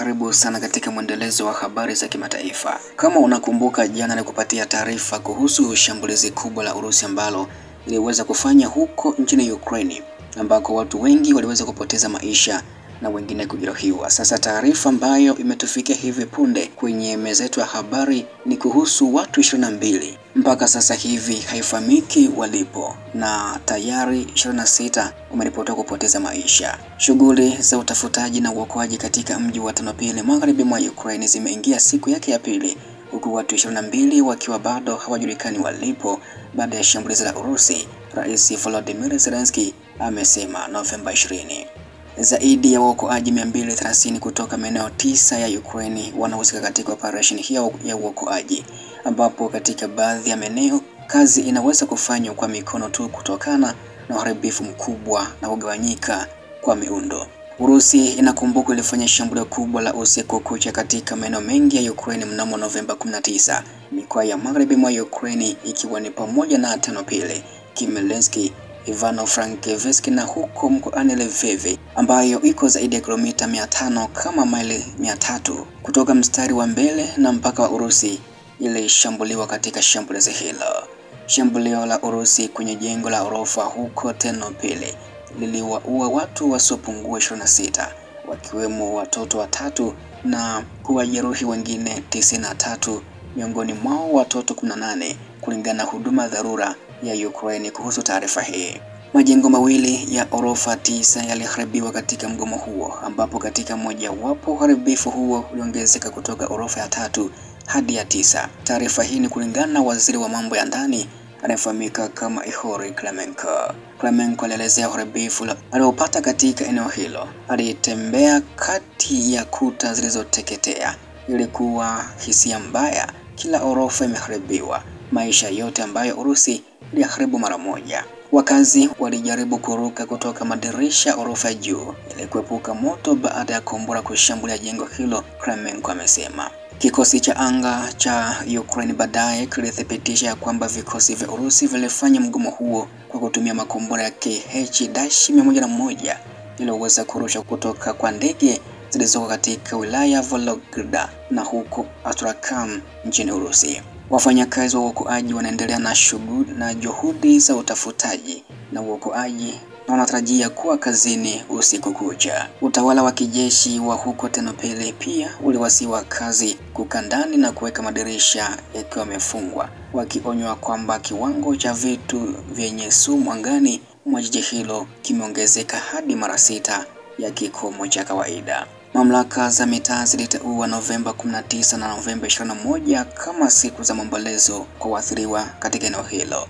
karibu sana katika mwendelezo wa habari za kimataifa. Kama unakumbuka, jana nilikupatia taarifa kuhusu shambulizi kubwa la Urusi ambalo liliweza kufanya huko nchini Ukraine, ambako watu wengi waliweza kupoteza maisha na wengine kujeruhiwa. Sasa taarifa ambayo imetufikia hivi punde kwenye meza yetu ya habari ni kuhusu watu 22. Mpaka sasa hivi haifahamiki walipo na tayari 26 wameripotiwa kupoteza maisha. Shughuli za utafutaji na uokoaji katika mji wa Ternopil magharibi mwa Ukraine zimeingia siku yake ya pili, huku watu 22 wakiwa bado hawajulikani walipo baada ya shambulizi la Urusi, Rais Volodymyr Zelensky amesema Novemba 20. Zaidi ya waokoaji 230 kutoka maeneo 9 ya Ukraine wanahusika katika operation hiyo ya uokoaji, ambapo katika baadhi ya maeneo kazi inaweza kufanywa kwa mikono tu kutokana na uharibifu mkubwa na kugawanyika kwa miundo. Urusi inakumbuka ilifanya shambulio kubwa la usiku kucha katika maeneo mengi ya Ukraine mnamo Novemba 19, mikoa ya magharibi mwa Ukraine ikiwa ni pamoja na Ternopil, Khmelnytsk, Ivano-Frankivsk na huko mkoani Lviv, ambayo iko zaidi ya kilomita 500 kama maili 300 kutoka mstari wa mbele na mpaka wa Urusi ilishambuliwa katika shambulizi hilo. Shambulio la Urusi kwenye jengo la orofa huko Ternopil liliwaua watu wasiopungua 26, wakiwemo watoto 3 na kuwajeruhi wengine 93, miongoni mwao watoto 18, kulingana na huduma dharura ya Ukraine kuhusu taarifa hii. Majengo mawili ya orofa 9 yaliharibiwa katika mgomo huo, ambapo katika moja wapo uharibifu huo uliongezeka kutoka orofa ya 3 hadi ya 9. Taarifa hii ni kulingana na waziri wa mambo ya ndani anayefahamika kama Ihor Klimenko. Klimenko alielezea uharibifu aliopata katika eneo hilo. Alitembea kati ya kuta zilizoteketea. Ilikuwa hisia mbaya, kila orofa imeharibiwa, maisha yote ambayo Urusi iliharibu mara moja. Wakazi walijaribu kuruka kutoka madirisha orofa ya juu ili kuepuka moto baada ya kombora kushambulia jengo hilo, Klimenko amesema. Kikosi cha anga cha Ukraine baadaye kilithibitisha kwamba vikosi vya Urusi vilifanya mgomo huo kwa kutumia makombora ya Kh-101 iliyoweza kurusha kutoka kwa ndege zilizoko katika wilaya Vologda na huko Astrakhan nchini Urusi. Wafanyakazi wa uokoaji wanaendelea na juhudi za utafutaji na uokoaji na wanatarajia kuwa kazini usiku kucha. Utawala wa kijeshi wa huko Ternopil pia uliwasiwa kazi kukaa ndani na kuweka madirisha yakiwa yamefungwa, wakionywa kwamba kiwango cha vitu vyenye sumu angani mwa jiji hilo kimeongezeka hadi mara 6 ya kikomo cha kawaida. Mamlaka za mitaa ziliteua Novemba 19 na Novemba 21 kama siku za maombolezo kwa waathiriwa katika eneo hilo.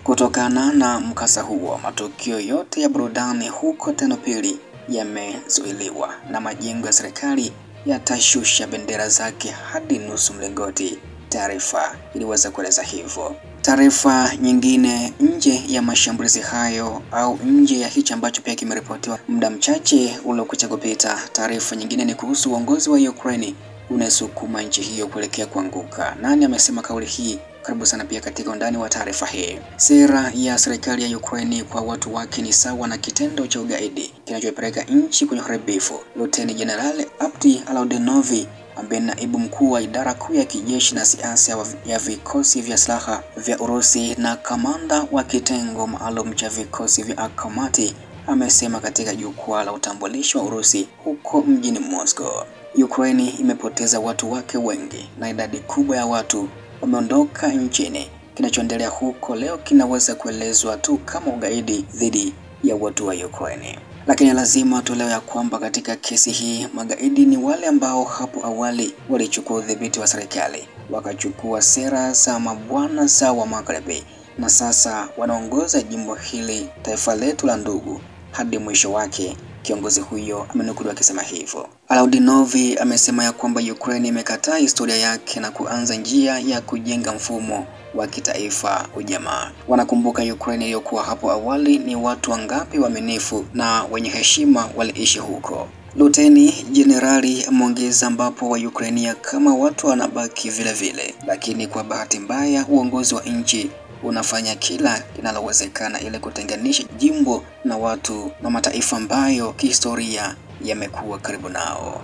Kutokana na mkasa huo, matukio yote ya burudani huko Ternopil yamezuiliwa na majengo ya serikali yatashusha bendera zake hadi nusu mlingoti. Taarifa iliweza kueleza hivyo. Taarifa nyingine nje ya mashambulizi hayo au nje ya hicho ambacho pia kimeripotiwa muda mchache uliokwisha kupita, taarifa nyingine ni kuhusu uongozi wa Ukraine unasukuma nchi hiyo kuelekea kuanguka. Nani amesema kauli hii? Karibu sana pia katika undani wa taarifa hii. Sera ya serikali ya Ukraine kwa watu wake ni sawa na kitendo cha ugaidi kinachopeleka nchi kwenye uharibifu. Luteni Jenerali Abdi Alaudinovi ambaye naibu mkuu wa idara kuu ya kijeshi na siasa ya vikosi vya silaha vya Urusi na kamanda wa kitengo maalum cha vikosi vya Akhmati amesema katika jukwaa la utambulisho wa Urusi huko mjini Moscow. Ukraine imepoteza watu wake wengi na idadi kubwa ya watu wameondoka nchini. Kinachoendelea huko leo kinaweza kuelezwa tu kama ugaidi dhidi ya watu wa Ukraine. Lakini lazima tuelewe ya kwamba katika kesi hii magaidi ni wale ambao hapo awali walichukua udhibiti wa serikali, wakachukua sera za mabwana zao wa magharibi, na sasa wanaongoza jimbo hili, taifa letu la ndugu, hadi mwisho wake. Kiongozi huyo amenukuliwa akisema hivyo. Alaudinovi amesema ya kwamba Ukraine imekataa historia yake na kuanza njia ya kujenga mfumo wa kitaifa ujamaa. Wanakumbuka Ukraine iliyokuwa hapo awali ni watu wangapi waaminifu na wenye heshima waliishi huko. Luteni Jenerali ameongeza, ambapo wa Ukraine kama watu wanabaki vile vile, lakini kwa bahati mbaya uongozi wa nchi unafanya kila linalowezekana ili kutenganisha jimbo na watu na mataifa ambayo kihistoria yamekuwa karibu nao.